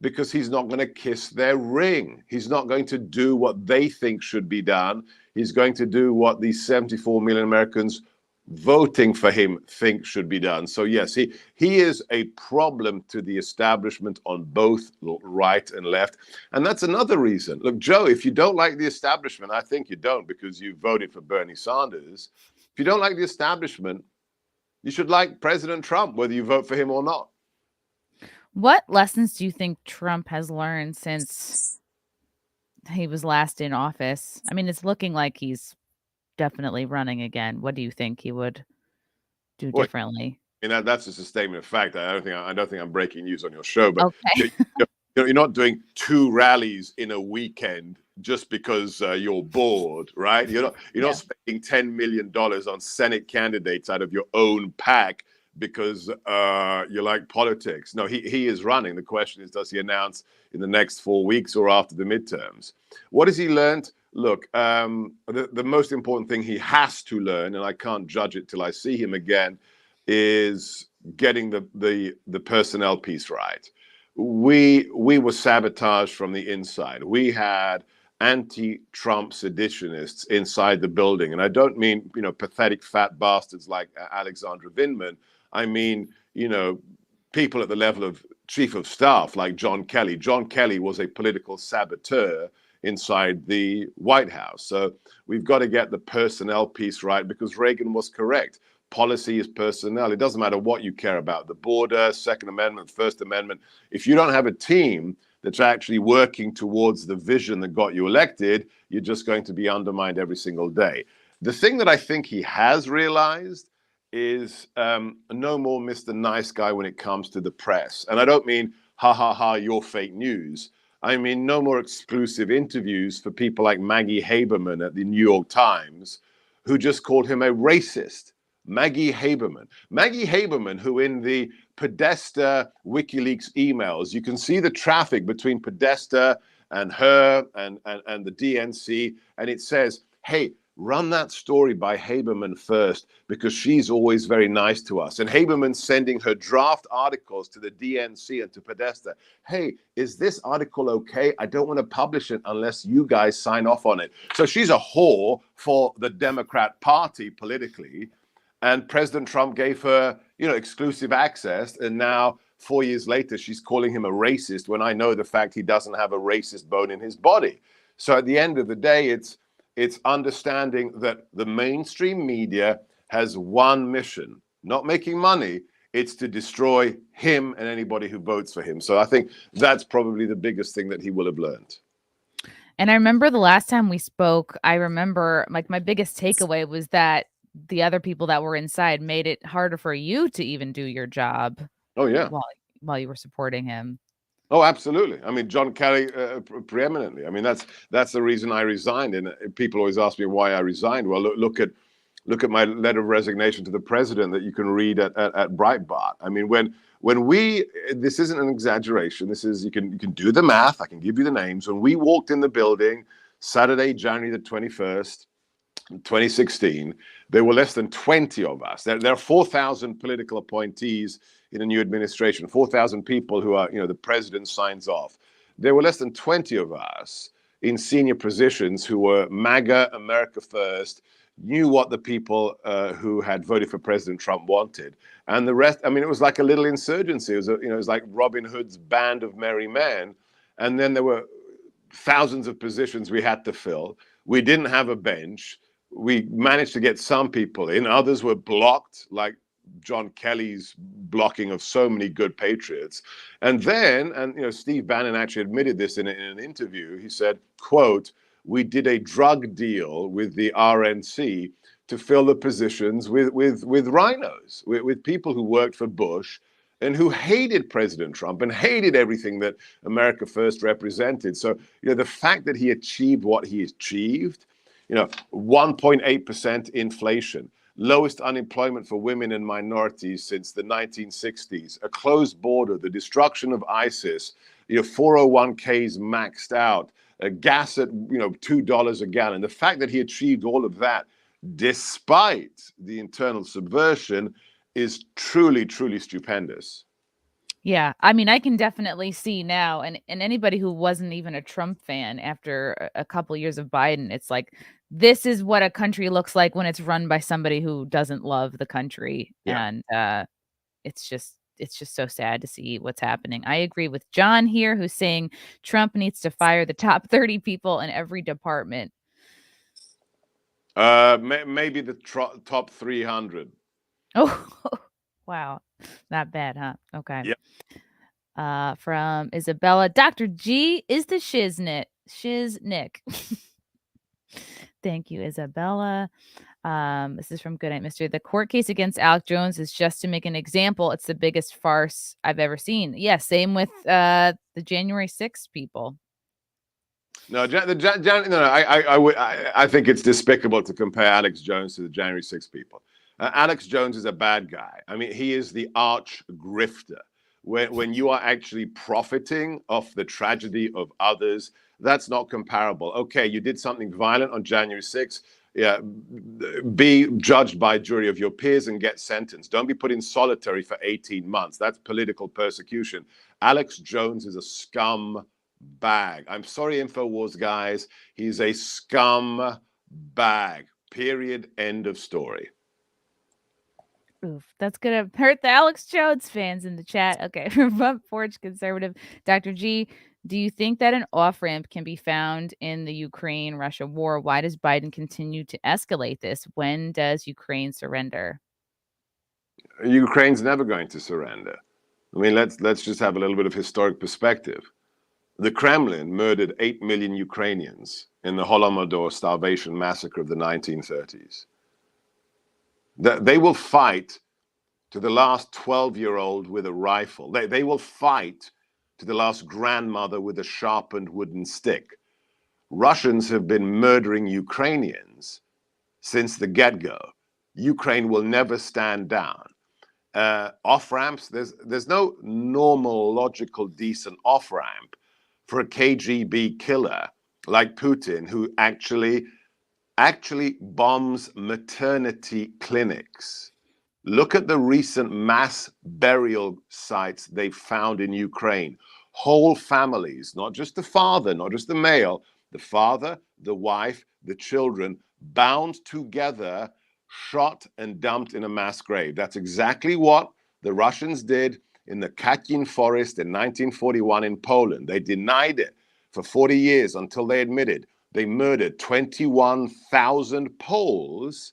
Because he's not going to kiss their ring. He's not going to do what they think should be done. He's going to do what these 74 million Americans voting for him think should be done. So yes, he is a problem to the establishment on both right and left. And that's another reason. Look, Joe, if you don't like the establishment, I think you don't because you voted for Bernie Sanders. If you don't like the establishment, you should like President Trump, whether you vote for him or not. What lessons do you think Trump has learned since he was last in office? I mean, it's looking like he's definitely running again. What do you think he would do Well, differently? that's just a statement of fact. I don't think I'm breaking news on your show, but Okay. you're not doing 2 rallies in a weekend just because you're bored, right? You're not spending $10 million on Senate candidates out of your own pack because you like politics. No, he is running. The question is, does he announce in the next 4 weeks or after the midterms? What has he learned? Look, the most important thing he has to learn, and I can't judge it till I see him again, is getting the personnel piece right. We were sabotaged from the inside. We had anti-Trump seditionists inside the building, and I don't mean pathetic fat bastards like Alexandra Vindman. I mean people at the level of chief of staff like John Kelly. John Kelly was a political saboteur inside the White House. So we've got to get the personnel piece right, because Reagan was correct. Policy is personnel. It doesn't matter what you care about, the border, Second Amendment, First Amendment. If you don't have a team that's actually working towards the vision that got you elected, you're just going to be undermined every single day. The thing that I think he has realized is no more Mr. Nice Guy when it comes to the press. And I don't mean, ha, ha, ha, you're fake news. I mean, no more exclusive interviews for people like Maggie Haberman at the New York Times, who just called him a racist. Maggie Haberman, who in the Podesta WikiLeaks emails, you can see the traffic between Podesta and her and the DNC, and it says, hey, run that story by Haberman first, because she's always very nice to us. And Haberman's sending her draft articles to the DNC and to Podesta. Hey, is this article okay? I don't want to publish it unless you guys sign off on it. So she's a whore for the Democrat Party politically. And President Trump gave her, exclusive access. And now 4 years later, she's calling him a racist, when I know the fact he doesn't have a racist bone in his body. So at the end of the day, it's understanding that the mainstream media has one mission, not making money. It's to destroy him and anybody who votes for him. So I think that's probably the biggest thing that he will have learned. And I remember the last time we spoke, I remember like my biggest takeaway was that the other people that were inside made it harder for you to even do your job. Oh, yeah. While you were supporting him. Oh, absolutely. I mean, John Kelly preeminently. I mean, that's the reason I resigned. And people always ask me why I resigned. Well, look at my letter of resignation to the president that you can read at Breitbart. I mean, when we, this isn't an exaggeration. This is, you can do the math. I can give you the names. When we walked in the building Saturday, January the 21st, 2016, there were less than 20 of us. There are 4,000 political appointees in a new administration, 4,000 people who are, the president signs off. There were less than 20 of us in senior positions who were MAGA, America First, knew what the people who had voted for President Trump wanted. And the rest, I mean, it was like a little insurgency. It was like Robin Hood's band of merry men. And then there were thousands of positions we had to fill. We didn't have a bench. We managed to get some people in. Others were blocked, like John Kelly's blocking of so many good patriots. And then, Steve Bannon actually admitted this in an interview. He said, quote, we did a drug deal with the RNC to fill the positions with rhinos, with people who worked for Bush and who hated President Trump and hated everything that America First represented. So, the fact that he achieved what he achieved, 1.8% inflation, lowest unemployment for women and minorities since the 1960s, a closed border, the destruction of ISIS, 401ks maxed out, gas at $2 a gallon. The fact that he achieved all of that despite the internal subversion is truly, truly stupendous. Yeah, I mean, I can definitely see now, and anybody who wasn't even a Trump fan after a couple years of Biden, it's like, this is what a country looks like when it's run by somebody who doesn't love the country. Yeah. And it's just so sad to see what's happening. I agree with John here, who's saying Trump needs to fire the top 30 people in every department. Maybe the top 300. Oh, wow. Not bad, huh? Okay. Yeah. From Isabella, Dr. G is the Shiznick. Thank you, Isabella. This is from Goodnight Mystery. The court case against Alec Jones is just to make an example. It's the biggest farce I've ever seen. Yeah, same with the January 6th people. No, I think it's despicable to compare Alex Jones to the January 6 people. Alex Jones is a bad guy. I mean, he is the arch grifter. When you are actually profiting off the tragedy of others, that's not comparable. Okay, you did something violent on January 6th. Yeah, be judged by a jury of your peers and get sentenced. Don't be put in solitary for 18 months. That's political persecution. Alex Jones is a scum bag. I'm sorry, InfoWars guys. He's a scum bag. Period. End of story. Oof, that's gonna hurt the Alex Jones fans in the chat. Okay, Front Porch Conservative, Dr. G, do you think that an off-ramp can be found in the Ukraine-Russia war? Why does Biden continue to escalate this? When does Ukraine surrender? Ukraine's never going to surrender. I mean, let's just have a little bit of historic perspective. The Kremlin murdered 8 million Ukrainians in the Holodomor starvation massacre of the 1930s. They will fight to the last 12-year-old with a rifle. They will fight to the last grandmother with a sharpened wooden stick. Russians have been murdering Ukrainians since the get-go. Ukraine will never stand down. Off-ramps, there's no normal, logical, decent off-ramp for a KGB killer like Putin, who actually bombs maternity clinics. Look at the recent mass burial sites they found in Ukraine. Whole families, not just the father, not just the male, the father, the wife, the children, bound together, shot and dumped in a mass grave. That's exactly what the Russians did in the Katyn forest in 1941 in Poland. They denied it for 40 years until they admitted they murdered 21,000 Poles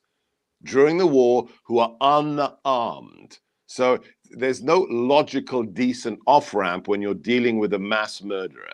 during the war who are unarmed. So there's no logical, decent off-ramp when you're dealing with a mass murderer.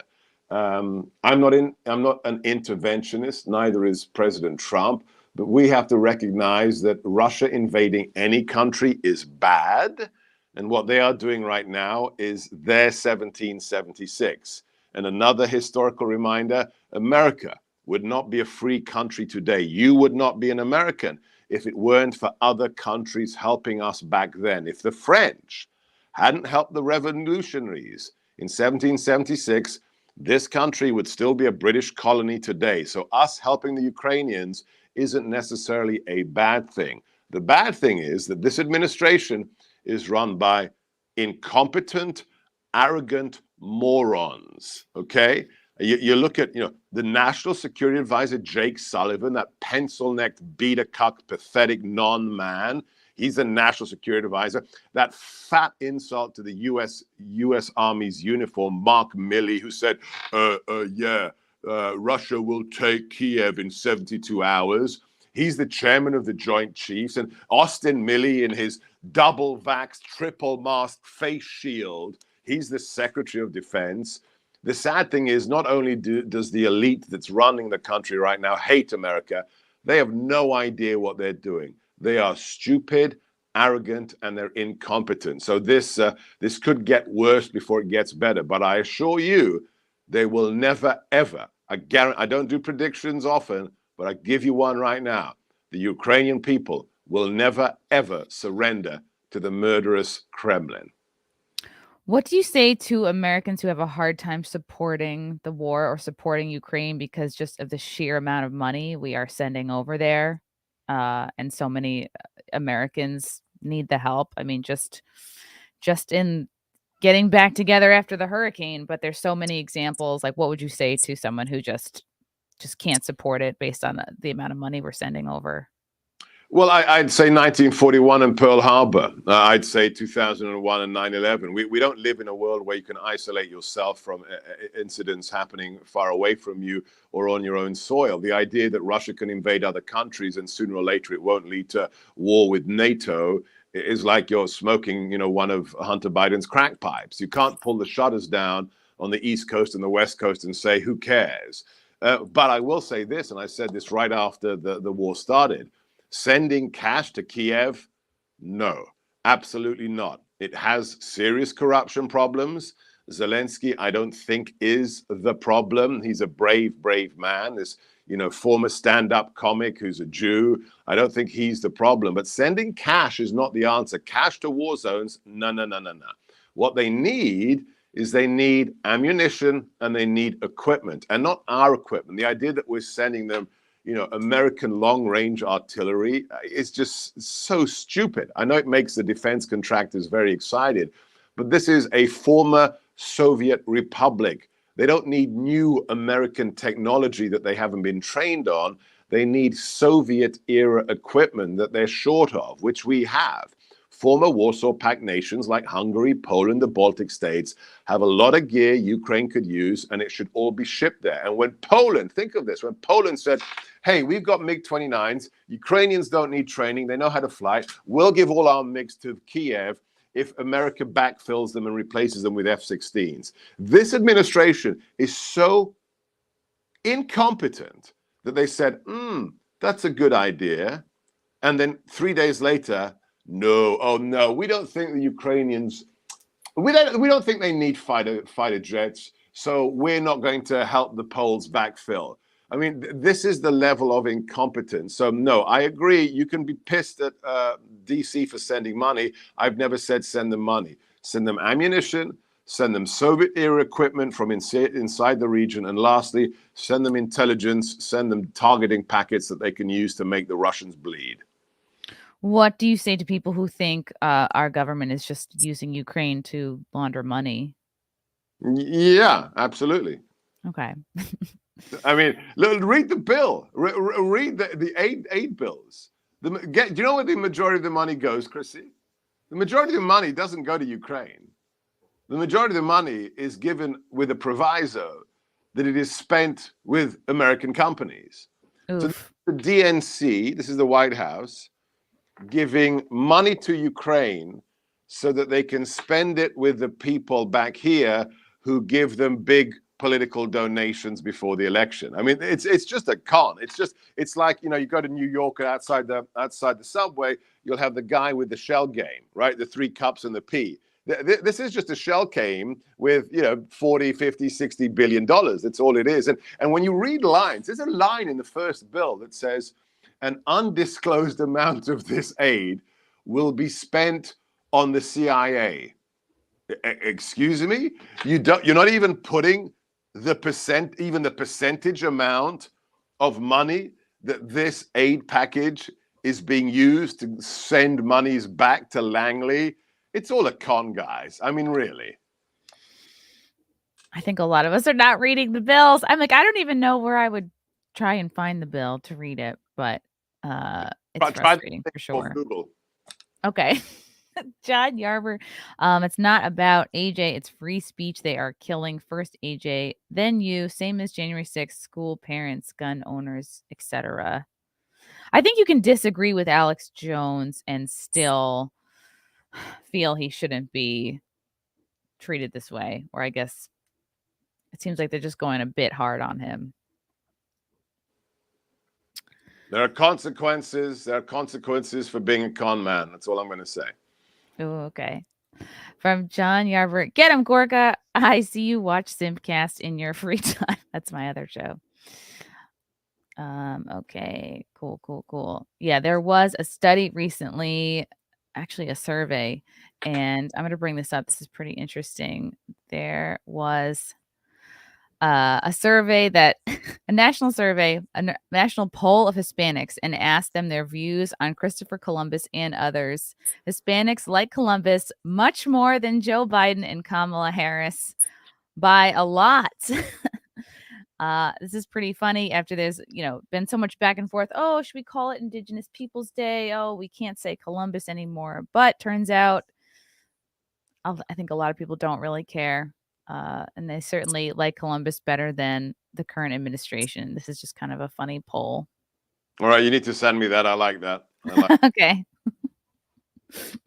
I'm not an interventionist, neither is President Trump, but we have to recognize that Russia invading any country is bad, and what they are doing right now is their 1776. And another historical reminder, America would not be a free country today. You would not be an American if it weren't for other countries helping us back then. If the French hadn't helped the revolutionaries in 1776, this country would still be a British colony today. So us helping the Ukrainians isn't necessarily a bad thing. The bad thing is that this administration is run by incompetent, arrogant morons, okay? You look at, the National Security Advisor, Jake Sullivan, that pencil-necked, beta-cuck, pathetic non-man. He's a National Security Advisor. That fat insult to the U.S. Army's uniform, Mark Milley, who said, Russia will take Kiev in 72 hours. He's the chairman of the Joint Chiefs. And Austin Milley in his double-vaxxed, triple-masked face shield, he's the Secretary of Defense. The sad thing is, not only does the elite that's running the country right now hate America, they have no idea what they're doing. They are stupid, arrogant, and they're incompetent. So this could get worse before it gets better. But I assure you, they will never, ever, I don't do predictions often, but I give you one right now. The Ukrainian people will never, ever surrender to the murderous Kremlin. What do you say to Americans who have a hard time supporting the war or supporting Ukraine because just of the sheer amount of money we are sending over there? And so many Americans need the help. I mean, just in getting back together after the hurricane, but there's so many examples. Like, what would you say to someone who just can't support it based on the amount of money we're sending over? Well, I'd say 1941 and Pearl Harbor. I'd say 2001 and 9/11. We don't live in a world where you can isolate yourself from incidents happening far away from you or on your own soil. The idea that Russia can invade other countries and sooner or later it won't lead to war with NATO is like you're smoking, one of Hunter Biden's crack pipes. You can't pull the shutters down on the East Coast and the West Coast and say, who cares? But I will say this, and I said this right after the war started. Sending cash to Kiev? No, absolutely not. It has serious corruption problems. Zelensky, I don't think, is the problem. He's a brave, brave man. This, former stand-up comic who's a Jew. I don't think he's the problem. But sending cash is not the answer. Cash to war zones? No. What they need is they need ammunition and they need equipment, and not our equipment. The idea that we're sending them American long-range artillery is just so stupid. I know it makes the defense contractors very excited, but this is a former Soviet republic. They don't need new American technology that they haven't been trained on. They need Soviet-era equipment that they're short of, which we have. Former Warsaw Pact nations like Hungary, Poland, the Baltic states have a lot of gear Ukraine could use, and it should all be shipped there. And when Poland, think of this, when Poland said, hey, we've got MiG-29s, Ukrainians don't need training, they know how to fly, we'll give all our MiGs to Kiev if America backfills them and replaces them with F-16s. This administration is so incompetent that they said, that's a good idea. And then 3 days later, no, we don't think the Ukrainians, we don't think they need fighter jets, so we're not going to help the Poles backfill. I mean, this is the level of incompetence. So no, I agree. You can be pissed at DC for sending money. I've never said send them money. Send them ammunition, send them Soviet-era equipment from inside the region, and lastly, send them intelligence, send them targeting packets that they can use to make the Russians bleed. What do you say to people who think our government is just using Ukraine to launder money? Yeah, absolutely. Okay. I mean, read the bill. Read the aid bills. Do you know where the majority of the money goes, Chrissy? The majority of the money doesn't go to Ukraine. The majority of the money is given with a proviso that it is spent with American companies. Oof. So the DNC, this is the White House, giving money to Ukraine so that they can spend it with the people back here who give them big political donations before the election. I mean, it's just a con. It's like, you go to New York and outside the subway, you'll have the guy with the shell game, right? The 3 cups and the pea. This is just a shell game with, 40, 50, 60 billion dollars. That's all it is. And when you read lines, there's a line in the first bill that says, an undisclosed amount of this aid will be spent on the CIA. Excuse me? You're not even putting the percentage amount of money that this aid package is being used to send monies back to Langley. It's all a con, guys. I mean, really. I think a lot of us are not reading the bills. I'm like, I don't even know where I would try and find the bill to read it, but it's frustrating for sure. Google. Okay. John Yarber. It's not about AJ, it's free speech. They are killing first AJ, then you, same as January 6th, school, parents, gun owners, etc. I think you can disagree with Alex Jones and still feel he shouldn't be treated this way, or I guess it seems like they're just going a bit hard on him. There are consequences. There are consequences for being a con man. That's all I'm going to say. Oh, okay. From John Yarber. Get him, Gorka. I see you watch Simpcast in your free time. That's my other show. Okay. Cool. Yeah, there was a study recently, actually a survey, and I'm going to bring this up. This is pretty interesting. There was a survey a national poll of Hispanics, and asked them their views on Christopher Columbus and others. Hispanics like Columbus much more than Joe Biden and Kamala Harris by a lot. This is pretty funny after there's, been so much back and forth. Oh, should we call it Indigenous Peoples Day? Oh, we can't say Columbus anymore. But turns out, I think a lot of people don't really care. And they certainly like Columbus better than the current administration. This is just kind of a funny poll. All right, you need to send me that. I like that. Okay.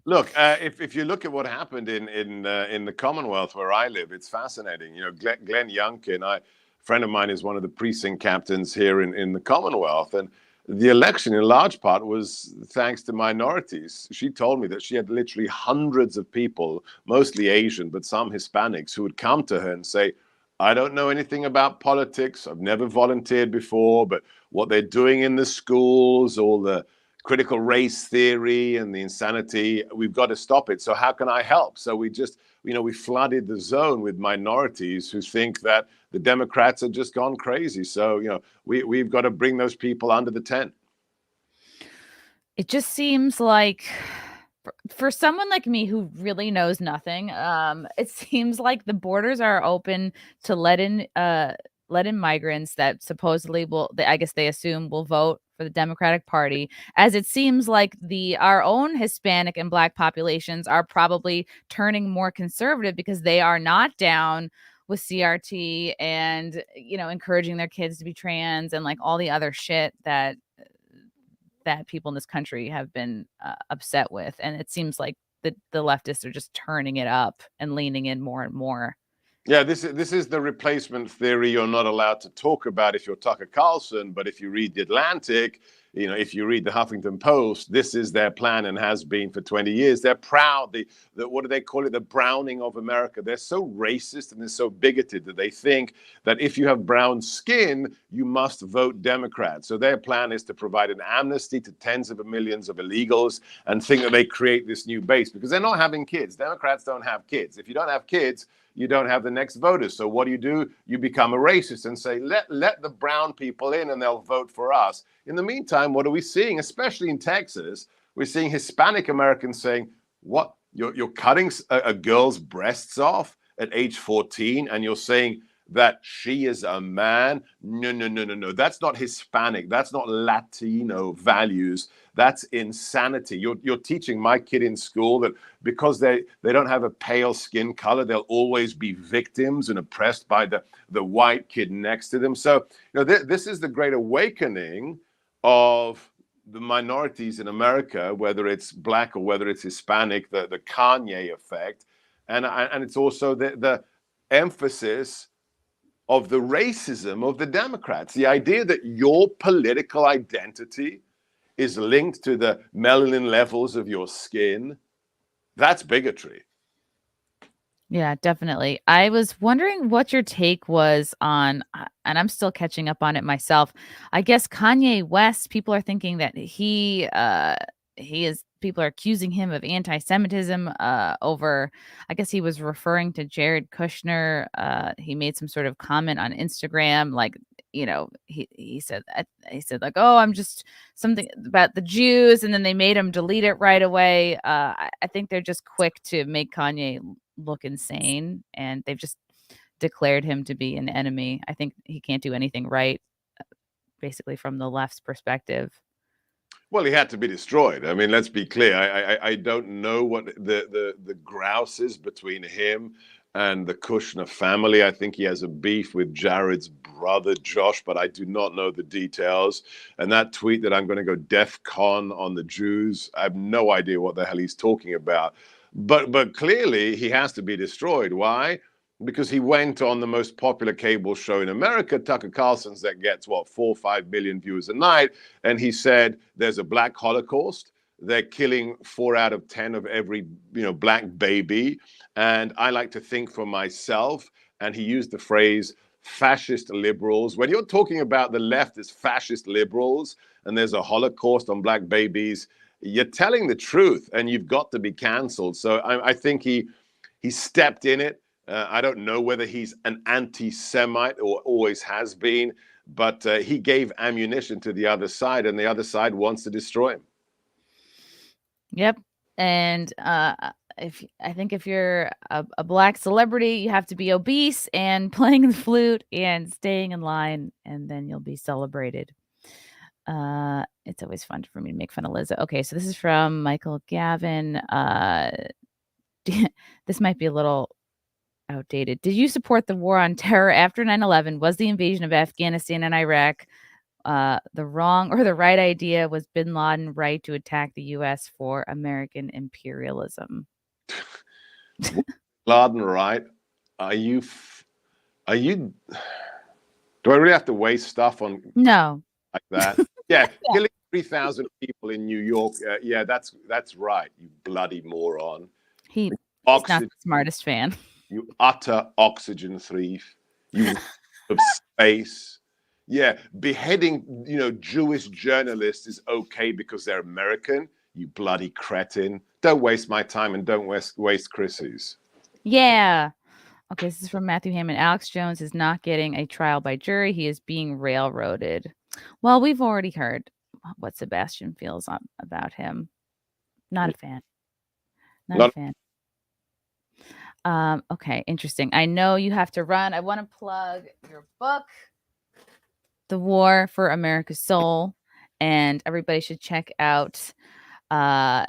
Look, if you look at what happened in the Commonwealth where I live, it's fascinating. Glenn Youngkin, a friend of mine, is one of the precinct captains here in the Commonwealth, and the election in large part was thanks to minorities. She told me that she had literally hundreds of people, mostly Asian, but some Hispanics, who would come to her and say, I don't know anything about politics. I've never volunteered before, but what they're doing in the schools, all the critical race theory and the insanity, we've got to stop it. So how can I help? So we just, we flooded the zone with minorities who think that the Democrats have just gone crazy. So, we've got to bring those people under the tent. It just seems like for someone like me who really knows nothing, it seems like the borders are open to let in migrants that supposedly I guess they assume will vote for the Democratic Party, as it seems like our own Hispanic and Black populations are probably turning more conservative because they are not down with CRT and, encouraging their kids to be trans and like all the other shit that people in this country have been upset with. And it seems like the leftists are just turning it up and leaning in more and more. Yeah, this is the replacement theory you're not allowed to talk about if you're Tucker Carlson. But if you read The Atlantic, if you read the Huffington Post, this is their plan and has been for 20 years. They're proud. What do they call it? The browning of America. They're so racist and they're so bigoted that they think that if you have brown skin, you must vote Democrat. So their plan is to provide an amnesty to tens of millions of illegals and think that they create this new base because they're not having kids. Democrats don't have kids. If you don't have kids, you don't have the next voters. So what do? You become a racist and say, let the brown people in and they'll vote for us. In the meantime, what are we seeing? Especially in Texas, we're seeing Hispanic Americans saying, what? You're cutting a girl's breasts off at age 14 and you're saying that she is a man? No. That's not Hispanic. That's not Latino values. That's insanity. You're teaching my kid in school that because they don't have a pale skin color, they'll always be victims and oppressed by the white kid next to them. So, this is the great awakening of the minorities in America, whether it's Black or whether it's Hispanic, the Kanye effect. And it's also the emphasis of the racism of the Democrats. The idea that your political identity is linked to the melanin levels of your skin, that's bigotry. Yeah, definitely. I was wondering what your take was on, and I'm still catching up on it myself. I guess Kanye West, people are thinking that people are accusing him of anti-Semitism over, I guess he was referring to Jared Kushner. He made some sort of comment on Instagram, like, he said like, oh, I'm just something about the Jews. And then they made him delete it right away. I think they're just quick to make Kanye look insane. And they've just declared him to be an enemy. I think he can't do anything right, basically from the left's perspective. Well, he had to be destroyed. I mean, let's be clear. I don't know what the grouse is between him and the Kushner family. I think he has a beef with Jared's brother, Josh, but I do not know the details. And that tweet that I'm going to go DEFCON on the Jews, I have no idea what the hell he's talking about. But clearly he has to be destroyed. Why? Because he went on the most popular cable show in America, Tucker Carlson's, that gets 4 or 5 million views a night. And he said there's a Black Holocaust. They're killing 4 out of 10 of every, Black baby. And I like to think for myself. And he used the phrase fascist liberals. When you're talking about the left as fascist liberals and there's a Holocaust on Black babies, you're telling the truth and you've got to be canceled. So I think he stepped in it. I don't know whether he's an anti-Semite or always has been, but he gave ammunition to the other side and the other side wants to destroy him. Yep. And if you're a black celebrity, you have to be obese and playing the flute and staying in line, and then you'll be celebrated. It's always fun for me to make fun of Lizzo. Okay, so this is from Michael Gavin. This might be a little outdated. Did you support the war on terror after 9/11? Was the invasion of Afghanistan and Iraq the wrong or the right idea? Was bin Laden right to attack the U.S. for American imperialism? Laden, right? Are you? Do I really have to waste stuff on No. like that? Yeah, killing 3,000 people in New York. Yeah, that's right. You bloody moron. He's not the smartest fan. You utter oxygen thief. You of space. Yeah, beheading, Jewish journalists is okay because they're American. You bloody cretin. Don't waste my time and don't waste Chrissie's. Yeah. Okay, this is from Matthew Hammond. Alex Jones is not getting a trial by jury. He is being railroaded. Well, we've already heard what Sebastian feels about him. Not a fan. Not a fan. Okay, interesting. I know you have to run. I want to plug your book, The War for America's Soul, and everybody should check out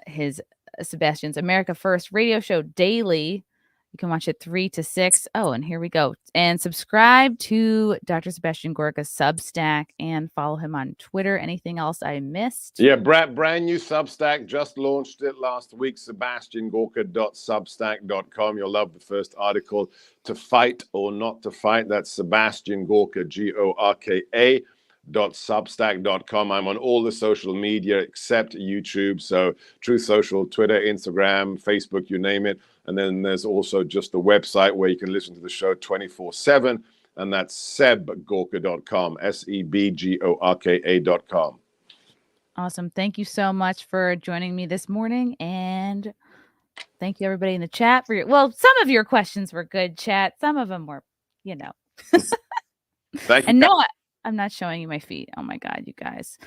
his Sebastian's America First radio show daily. You can watch it 3 to 6. Oh, and here we go. And subscribe to Dr. Sebastian Gorka's Substack and follow him on Twitter. Anything else I missed? Yeah, brand new Substack. Just launched it last week. SebastianGorka.substack.com. You'll love the first article. To fight or not to fight. That's Sebastian Gorka, GORKA.substack.com. I'm on all the social media except YouTube. So Truth Social, Twitter, Instagram, Facebook, you name it. And then there's also just the website where you can listen to the show 24/7. And that's sebgorka.com, SEBGORKA.com. Awesome. Thank you so much for joining me this morning. And thank you, everybody in the chat, for some of your questions were good, chat. Some of them were, Thank you. And no, I'm not showing you my feet. Oh, my God, you guys.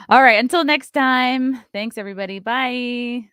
All right. Until next time. Thanks, everybody. Bye.